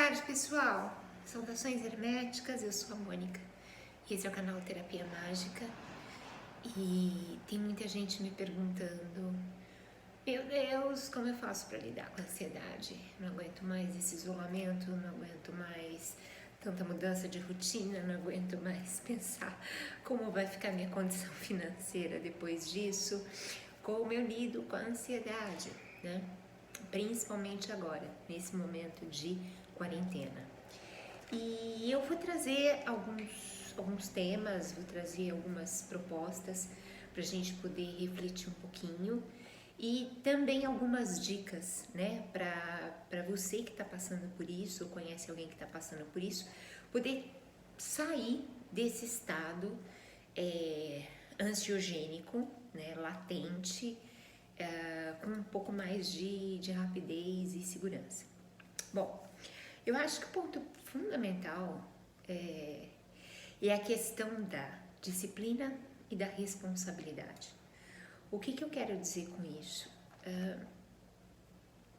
tarde, pessoal! Saudações herméticas, eu sou a Mônica e esse é o canal Terapia Mágica. E tem muita gente me perguntando: meu Deus, como eu faço para lidar com a ansiedade? Não aguento mais esse isolamento, não aguento mais tanta mudança de rotina, não aguento mais pensar como vai ficar minha condição financeira depois disso, como eu lido com a ansiedade, né? Principalmente agora, nesse momento de quarentena. E eu vou trazer alguns temas, vou trazer algumas propostas para a gente poder refletir um pouquinho e também algumas dicas, né, para você que está passando por isso, ou conhece alguém que está passando por isso, poder sair desse estado ansiogênico, né, latente, com um pouco mais de rapidez e segurança. Bom, eu acho que o ponto fundamental é a questão da disciplina e da responsabilidade. O que eu quero dizer com isso?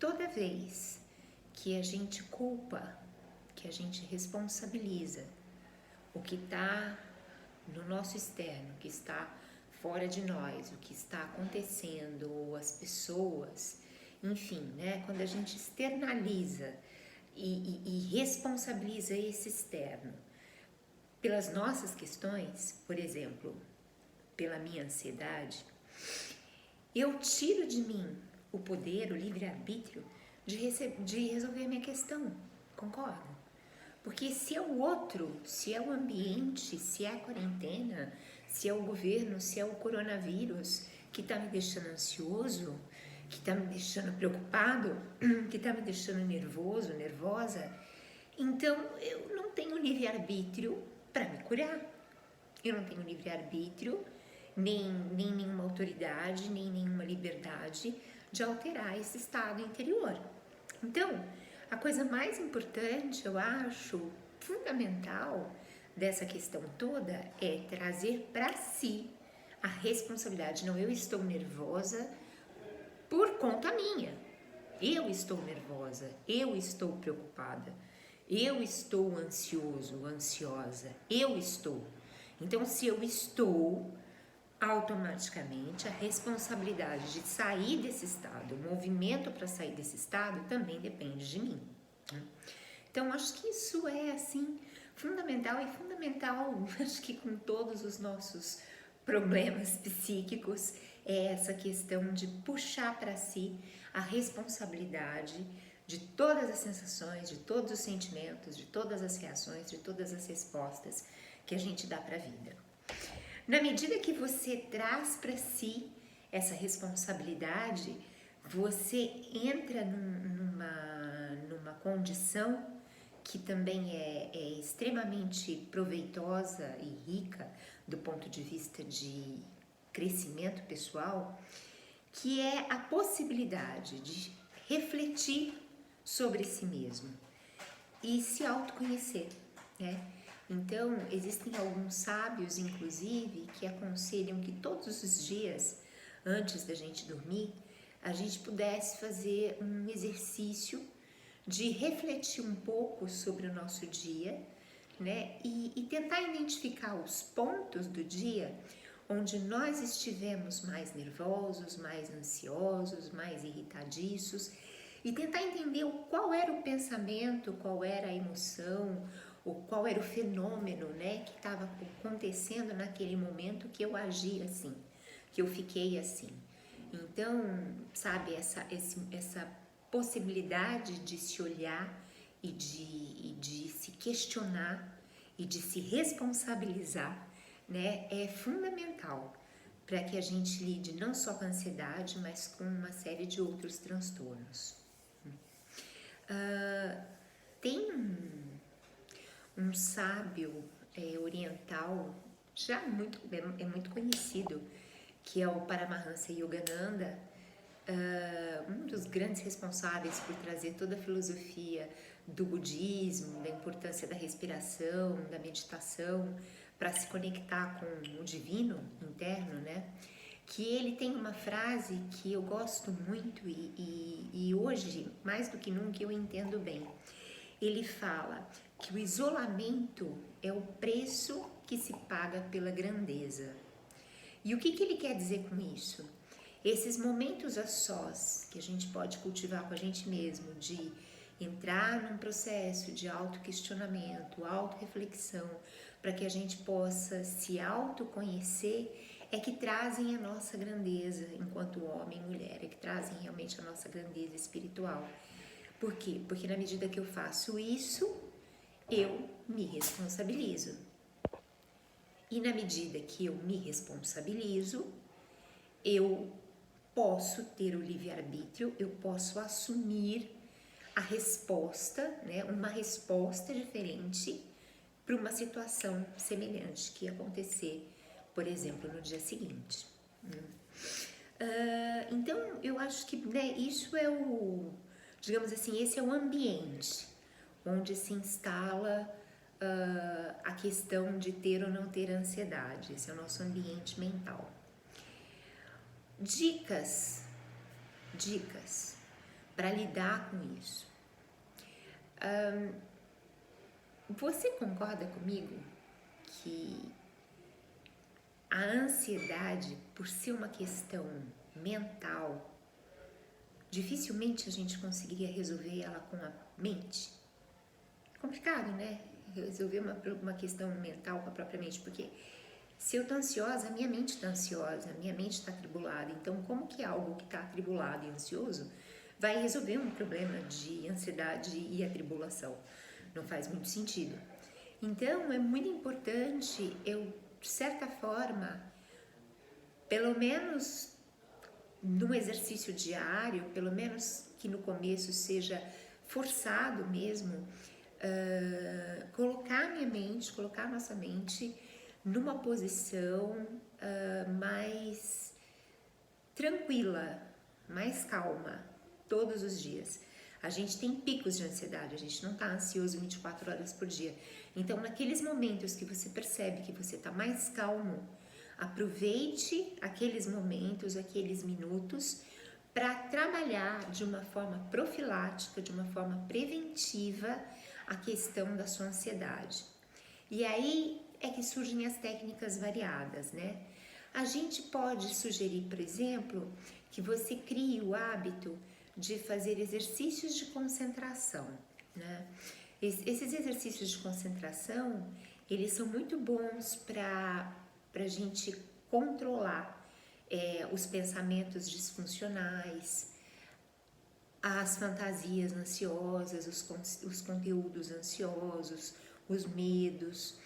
Toda vez que a gente culpa, que a gente responsabiliza o que está no nosso externo, o que está fora de nós, o que está acontecendo, ou as pessoas, enfim, né? Quando a gente externaliza e responsabiliza esse externo pelas nossas questões, por exemplo, pela minha ansiedade, eu tiro de mim o poder, o livre-arbítrio de resolver a minha questão, concorda? Porque se é o outro, se é o ambiente, se é a quarentena, se é o governo, se é o coronavírus que está me deixando ansioso, que está me deixando preocupado, que está me deixando nervoso, nervosa, então eu não tenho livre-arbítrio para me curar. Eu não tenho livre-arbítrio, nem nenhuma autoridade, nem nenhuma liberdade de alterar esse estado interior. Então, a coisa mais importante, eu acho, fundamental dessa questão toda é trazer para si a responsabilidade. Não, eu estou nervosa por conta minha. Eu estou nervosa, eu estou preocupada, eu estou ansioso, ansiosa, eu estou. Então, se eu estou, automaticamente a responsabilidade de sair desse estado, o movimento para sair desse estado também depende de mim. Então, acho que isso é, assim, fundamental e fundamental, acho que com todos os nossos problemas psíquicos, é essa questão de puxar para si a responsabilidade de todas as sensações, de todos os sentimentos, de todas as reações, de todas as respostas que a gente dá para a vida. Na medida que você traz para si essa responsabilidade, você entra numa condição que também é extremamente proveitosa e rica do ponto de vista de crescimento pessoal, que é a possibilidade de refletir sobre si mesmo e se autoconhecer, né? Então, existem alguns sábios, inclusive, que aconselham que todos os dias, antes da gente dormir, a gente pudesse fazer um exercício de refletir um pouco sobre o nosso dia, né? E tentar identificar os pontos do dia onde nós estivemos mais nervosos, mais ansiosos, mais irritadiços, e tentar entender qual era o pensamento, qual era a emoção, ou qual era o fenômeno, né, que estava acontecendo naquele momento que eu agi assim, que eu fiquei assim. Então, sabe, essa possibilidade de se olhar e de se questionar e de se responsabilizar, né, é fundamental para que a gente lide não só com a ansiedade, mas com uma série de outros transtornos. Tem um sábio oriental, já é muito conhecido, que é o Paramahansa Yogananda, um dos grandes responsáveis por trazer toda a filosofia do budismo, da importância da respiração, da meditação, para se conectar com o divino interno, né? Que ele tem uma frase que eu gosto muito e hoje, mais do que nunca, eu entendo bem. ele fala que o isolamento é o preço que se paga pela grandeza. E o que ele quer dizer com isso? Esses momentos a sós que a gente pode cultivar com a gente mesmo, de entrar num processo de autoquestionamento, autorreflexão, para que a gente possa se autoconhecer, é que trazem a nossa grandeza enquanto homem e mulher, é que trazem realmente a nossa grandeza espiritual. Por quê? Porque na medida que eu faço isso, eu me responsabilizo. E na medida que eu me responsabilizo, eu posso ter o livre-arbítrio, eu posso assumir a resposta, né, uma resposta diferente para uma situação semelhante que ia acontecer, por exemplo, no dia seguinte. Então, eu acho que, né, isso é o, digamos assim, esse é o ambiente onde se instala a questão de ter ou não ter ansiedade. Esse é o nosso ambiente mental. Dicas para lidar com isso. Você concorda comigo que a ansiedade, por ser uma questão mental, dificilmente a gente conseguiria resolver ela com a mente? É complicado, né? Resolver uma questão mental com a própria mente, porque se eu tô ansiosa, a minha mente tá ansiosa, a minha mente tá atribulada. Então, como que algo que tá atribulado e ansioso vai resolver um problema de ansiedade e atribulação? Não faz muito sentido. Então, é muito importante eu, de certa forma, pelo menos no exercício diário, pelo menos que no começo seja forçado mesmo, colocar a nossa mente numa posição mais tranquila, mais calma, todos os dias. A gente tem picos de ansiedade, a gente não está ansioso 24 horas por dia. Então, naqueles momentos que você percebe que você está mais calmo, aproveite aqueles momentos, aqueles minutos, para trabalhar de uma forma profilática, de uma forma preventiva, a questão da sua ansiedade. E aí é que surgem as técnicas variadas, né? A gente pode sugerir, por exemplo, que você crie o hábito de fazer exercícios de concentração, né? Esses exercícios de concentração, eles são muito bons para a gente controlar os pensamentos disfuncionais, as fantasias ansiosas, os conteúdos ansiosos, os medos.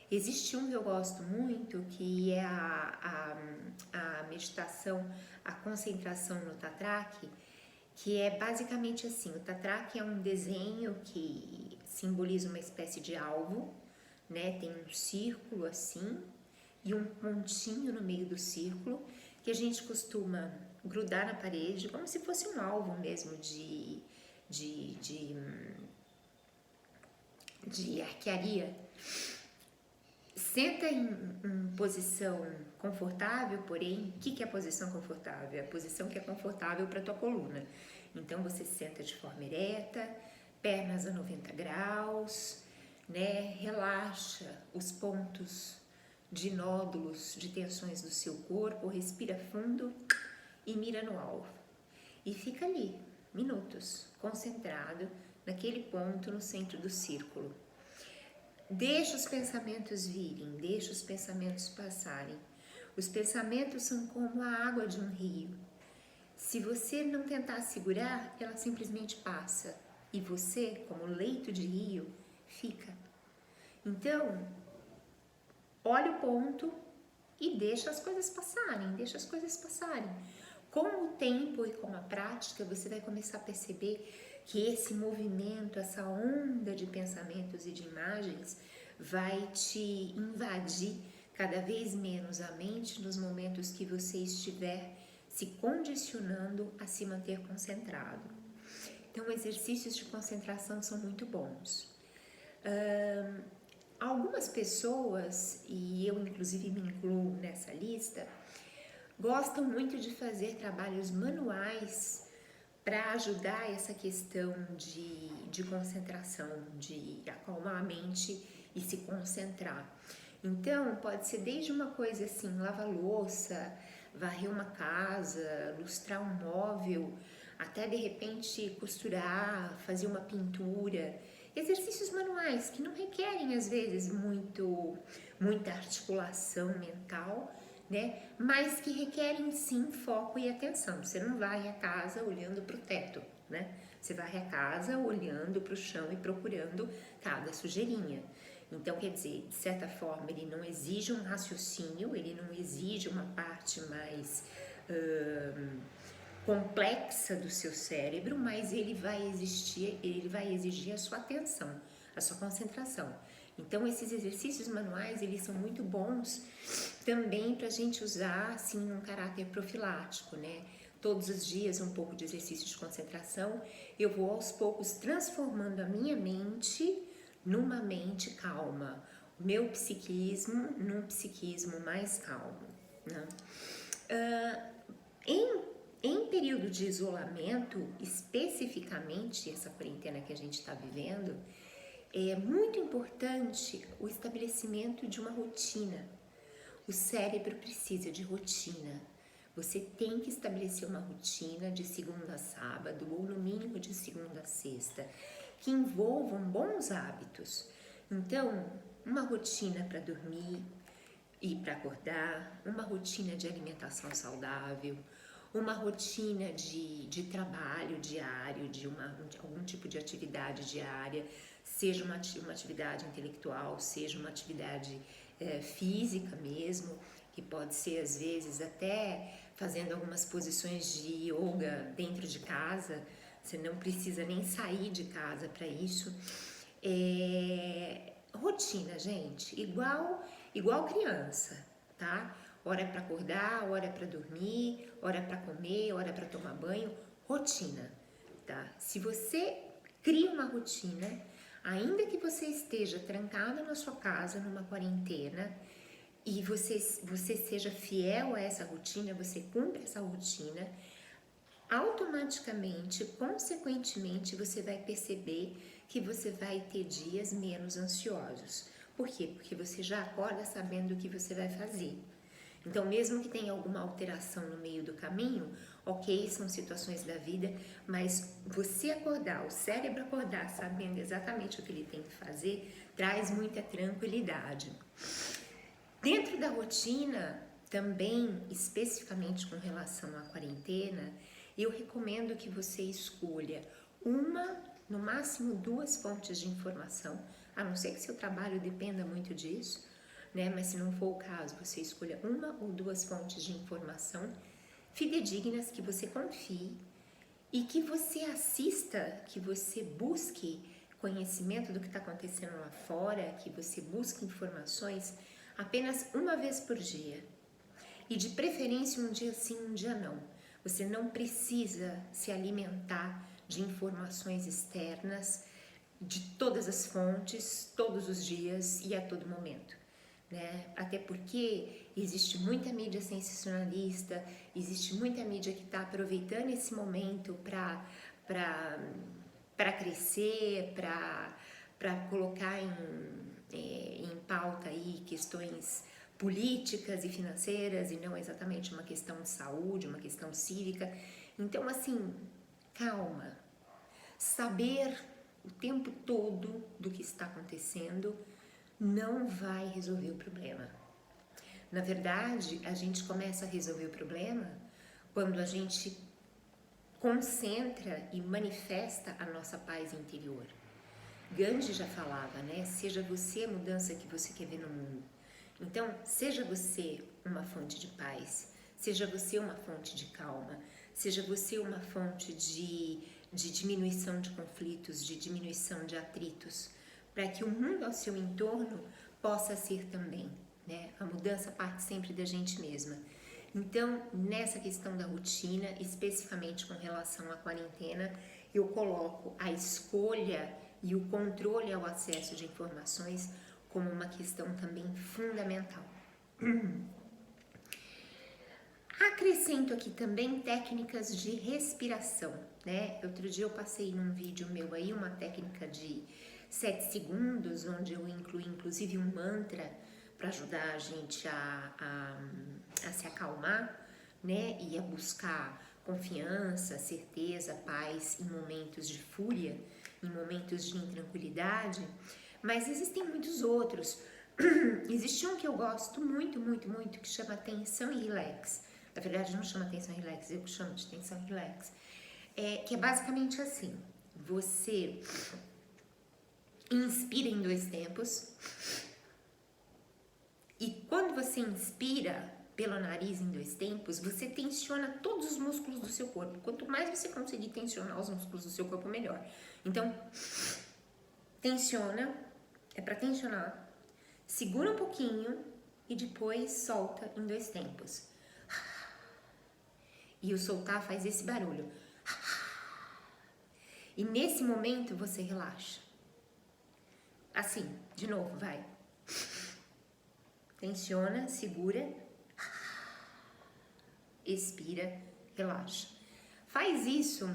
Existe um que eu gosto muito, que é a meditação, a concentração no Tatrak, que é basicamente assim, o Tatrak é um desenho que simboliza uma espécie de alvo, né? Tem um círculo assim e um pontinho no meio do círculo, que a gente costuma grudar na parede, como se fosse um alvo mesmo de arquearia. Senta em posição confortável, porém, o que é a posição confortável? É a posição que é confortável para a tua coluna. Então, você senta de forma ereta, pernas a 90 graus, né? Relaxa os pontos de nódulos, de tensões do seu corpo, respira fundo e mira no alvo. E fica ali, minutos, concentrado naquele ponto no centro do círculo. Deixa os pensamentos virem, deixa os pensamentos passarem. Os pensamentos são como a água de um rio. Se você não tentar segurar, ela simplesmente passa. E você, como leito de rio, fica. Então, olha o ponto e deixa as coisas passarem, Com o tempo e com a prática, você vai começar a perceber que esse movimento, essa onda de pensamentos e de imagens vai te invadir cada vez menos a mente nos momentos que você estiver se condicionando a se manter concentrado. Então, exercícios de concentração são muito bons. Algumas pessoas, e eu inclusive me incluo nessa lista, gostam muito de fazer trabalhos manuais para ajudar essa questão de concentração, de acalmar a mente e se concentrar. Então, pode ser desde uma coisa assim, lavar louça, varrer uma casa, lustrar um móvel, até de repente costurar, fazer uma pintura. Exercícios manuais que não requerem às vezes muita articulação mental, né? Mas que requerem sim foco e atenção. Você não varre a casa olhando para o teto, né? Você varre a casa olhando para o chão e procurando cada sujeirinha. Então, quer dizer, de certa forma, ele não exige um raciocínio, ele não exige uma parte mais complexa do seu cérebro, mas ele vai exigir a sua atenção, a sua concentração. Então, esses exercícios manuais, eles são muito bons também para a gente usar, assim, num caráter profilático, né? Todos os dias um pouco de exercício de concentração, eu vou aos poucos transformando a minha mente numa mente calma, o meu psiquismo num psiquismo mais calmo, né? Em período de isolamento, especificamente essa quarentena que a gente está vivendo, é muito importante o estabelecimento de uma rotina. O cérebro precisa de rotina. Você tem que estabelecer uma rotina de segunda a sábado, ou no mínimo de segunda a sexta, que envolvam bons hábitos. Então, uma rotina para dormir e para acordar, uma rotina de alimentação saudável, uma rotina de trabalho diário, de algum tipo de atividade diária, seja uma atividade intelectual, seja uma atividade física mesmo, que pode ser às vezes até fazendo algumas posições de yoga dentro de casa. Você não precisa nem sair de casa para isso. Rotina, gente, igual criança, tá? Hora para acordar, hora para dormir, hora para comer, hora para tomar banho, rotina, tá? Se você cria uma rotina, ainda que você esteja trancado na sua casa numa quarentena, e você seja fiel a essa rotina, você cumpre essa rotina, automaticamente, consequentemente, você vai perceber que você vai ter dias menos ansiosos. Por quê? Porque você já acorda sabendo o que você vai fazer. Então, mesmo que tenha alguma alteração no meio do caminho, ok, são situações da vida, mas você acordar, o cérebro acordar sabendo exatamente o que ele tem que fazer, traz muita tranquilidade. Dentro da rotina, também, especificamente com relação à quarentena, eu recomendo que você escolha uma, no máximo 2 fontes de informação, a não ser que seu trabalho dependa muito disso, né? Mas se não for o caso, você escolha 1 ou 2 fontes de informação fidedignas, que você confie e que você assista, que você busque conhecimento do que está acontecendo lá fora, que você busque informações apenas 1 vez por dia. E de preferência um dia sim, um dia não. Você não precisa se alimentar de informações externas, de todas as fontes, todos os dias e a todo momento, né? Até porque existe muita mídia sensacionalista, existe muita mídia que está aproveitando esse momento para crescer, para colocar em pauta aí questões políticas e financeiras, e não exatamente uma questão de saúde, uma questão cívica. Então, assim, calma. Saber o tempo todo do que está acontecendo não vai resolver o problema. Na verdade, a gente começa a resolver o problema quando a gente concentra e manifesta a nossa paz interior. Gandhi já falava, né? Seja você a mudança que você quer ver no mundo. Então, seja você uma fonte de paz, seja você uma fonte de calma, seja você uma fonte de diminuição de conflitos, de diminuição de atritos, para que o mundo ao seu entorno possa ser também, né? A mudança parte sempre da gente mesma. Então, nessa questão da rotina, especificamente com relação à quarentena, eu coloco a escolha e o controle ao acesso de informações como uma questão também fundamental. Acrescento aqui também técnicas de respiração, né? Outro dia eu passei num vídeo meu aí uma técnica de 7 segundos, onde eu incluí inclusive um mantra para ajudar a gente a se acalmar, né? E a buscar confiança, certeza, paz em momentos de fúria, em momentos de intranquilidade. Mas existem muitos outros. Existe um que eu gosto muito, muito, muito, que chama Atenção e Relax. Na verdade, não chama Atenção e Relax, eu chamo de Atenção e Relax. Que é basicamente assim: você inspira em 2 tempos, e quando você inspira pelo nariz em 2 tempos, você tensiona todos os músculos do seu corpo. Quanto mais você conseguir tensionar os músculos do seu corpo, melhor. Então, tensiona, é para tensionar, segura um pouquinho e depois solta em 2 tempos. E o soltar faz esse barulho. E nesse momento você relaxa. Assim, de novo, vai. Tensiona, segura, expira, relaxa. Faz isso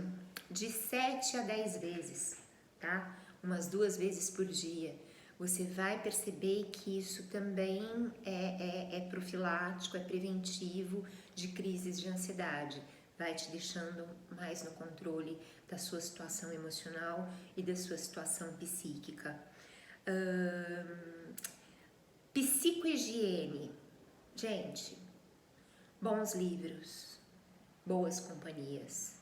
de 7 a 10 vezes, tá? Umas 2 vezes por dia. Você vai perceber que isso também é profilático, é preventivo de crises de ansiedade. Vai te deixando mais no controle da sua situação emocional e da sua situação psíquica. Psicohigiene. Gente, bons livros, boas companhias,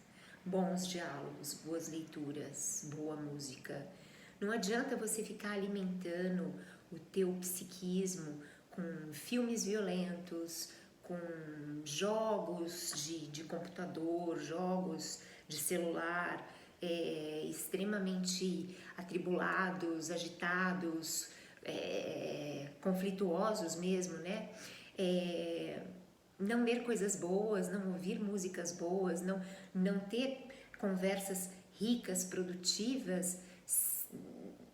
bons diálogos, boas leituras, boa música. Não adianta você ficar alimentando o teu psiquismo com filmes violentos, com jogos de computador, jogos de celular, extremamente atribulados, agitados, conflituosos mesmo, né? Não ler coisas boas, não ouvir músicas boas, não ter conversas ricas, produtivas.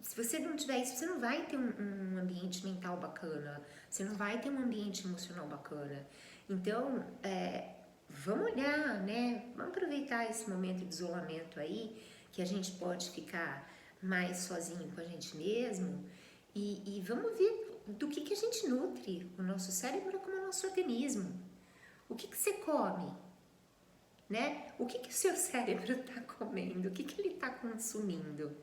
Se você não tiver isso, você não vai ter um ambiente mental bacana, você não vai ter um ambiente emocional bacana. Então, vamos olhar, né? Vamos aproveitar esse momento de isolamento aí, que a gente pode ficar mais sozinho com a gente mesmo, e vamos ver do que a gente nutre o nosso cérebro como o nosso organismo. O que você come, né? O que o seu cérebro está comendo? O que ele está consumindo,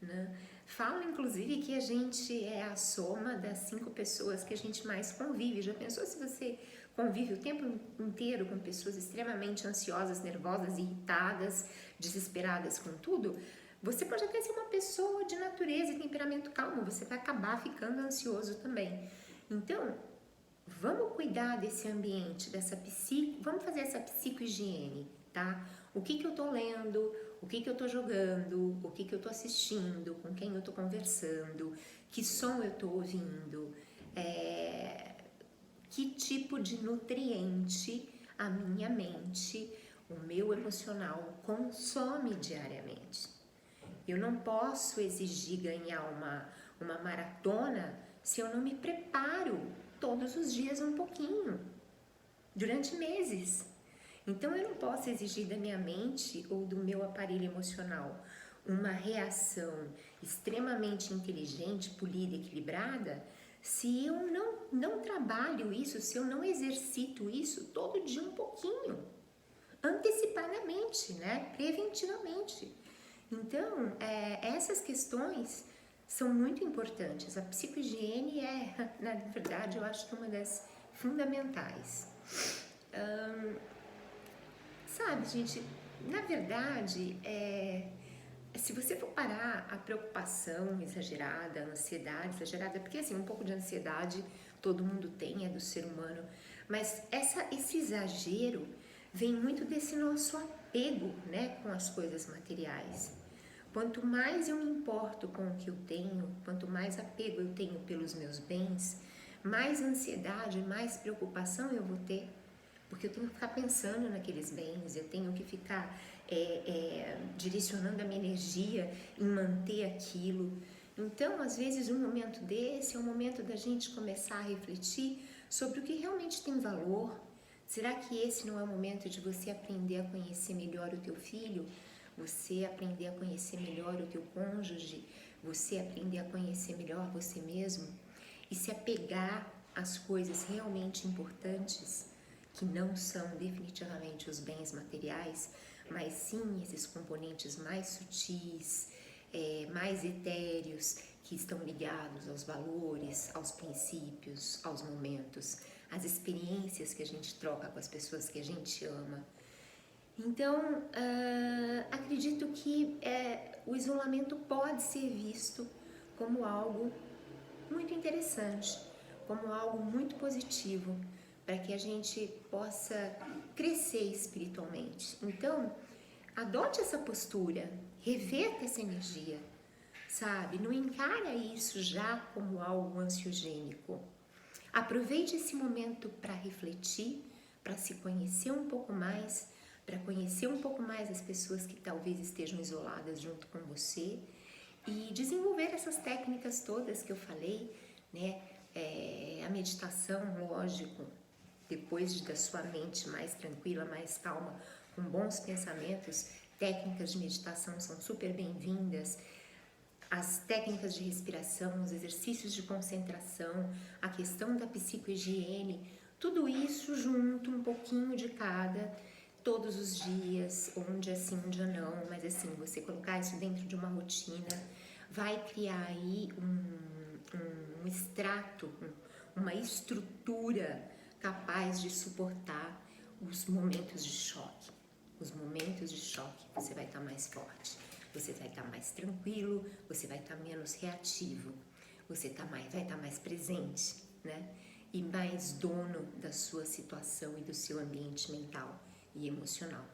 né? Fala, inclusive, que a gente é a soma das 5 pessoas que a gente mais convive. Já pensou se você convive o tempo inteiro com pessoas extremamente ansiosas, nervosas, irritadas, desesperadas com tudo? Você pode até ser uma pessoa de natureza e temperamento calmo, você vai acabar ficando ansioso também. Então, vamos cuidar desse ambiente, vamos fazer essa psicohigiene, tá? O que eu tô lendo, o que eu tô jogando, o que eu tô assistindo, com quem eu tô conversando, que som eu tô ouvindo, que tipo de nutriente a minha mente, o meu emocional consome diariamente. Eu não posso exigir ganhar uma maratona se eu não me preparo todos os dias um pouquinho, durante meses. Então eu não posso exigir da minha mente ou do meu aparelho emocional uma reação extremamente inteligente, polida, equilibrada, se eu não trabalho isso, se eu não exercito isso todo dia um pouquinho, antecipadamente, né? Preventivamente. Então, essas questões são muito importantes. A psicohigiene na verdade, eu acho que é uma das fundamentais. Sabe, gente, na verdade, se você for parar a preocupação exagerada, a ansiedade exagerada, porque assim, um pouco de ansiedade todo mundo tem, é do ser humano, mas esse exagero vem muito desse nosso apego, né, com as coisas materiais. Quanto mais eu me importo com o que eu tenho, quanto mais apego eu tenho pelos meus bens, mais ansiedade, mais preocupação eu vou ter, porque eu tenho que ficar pensando naqueles bens, eu tenho que ficar direcionando a minha energia em manter aquilo. Então, às vezes, um momento desse é o momento da gente começar a refletir sobre o que realmente tem valor, Será que esse não é o momento de você aprender a conhecer melhor o teu filho? Você aprender a conhecer melhor o teu cônjuge? Você aprender a conhecer melhor você mesmo? E se apegar às coisas realmente importantes, que não são definitivamente os bens materiais, mas sim esses componentes mais sutis, mais etéreos, que estão ligados aos valores, aos princípios, aos momentos, às experiências que a gente troca com as pessoas que a gente ama. Então, acredito que o isolamento pode ser visto como algo muito interessante, como algo muito positivo, para que a gente possa crescer espiritualmente. Então, adote essa postura, reverta essa energia, sabe? Não encara isso já como algo ansiogênico. Aproveite esse momento para refletir, para se conhecer um pouco mais, para conhecer um pouco mais as pessoas que talvez estejam isoladas junto com você e desenvolver essas técnicas todas que eu falei, né? A meditação, lógico, depois da sua mente mais tranquila, mais calma, com bons pensamentos, técnicas de meditação são super bem-vindas. As técnicas de respiração, os exercícios de concentração, a questão da psicohigiene, tudo isso junto, um pouquinho de cada, todos os dias, um dia sim, um dia não, mas assim, você colocar isso dentro de uma rotina, vai criar aí um extrato, uma estrutura capaz de suportar os momentos de choque. Os momentos de choque, você vai estar mais forte, você vai estar mais tranquilo, você vai estar menos reativo, você vai estar mais presente, né? E mais dono da sua situação e do seu ambiente mental e emocional.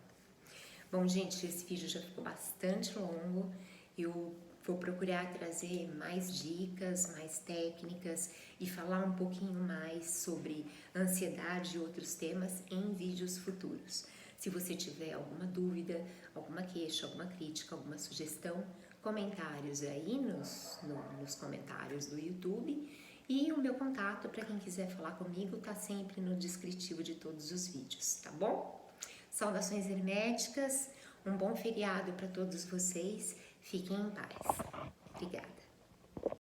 Bom, gente, esse vídeo já ficou bastante longo. Eu vou procurar trazer mais dicas, mais técnicas e falar um pouquinho mais sobre ansiedade e outros temas em vídeos futuros. Se você tiver alguma dúvida, alguma queixa, alguma crítica, alguma sugestão, comentários aí nos comentários do YouTube. E o meu contato, para quem quiser falar comigo, tá sempre no descritivo de todos os vídeos, tá bom? Saudações herméticas, um bom feriado para todos vocês, fiquem em paz. Obrigada.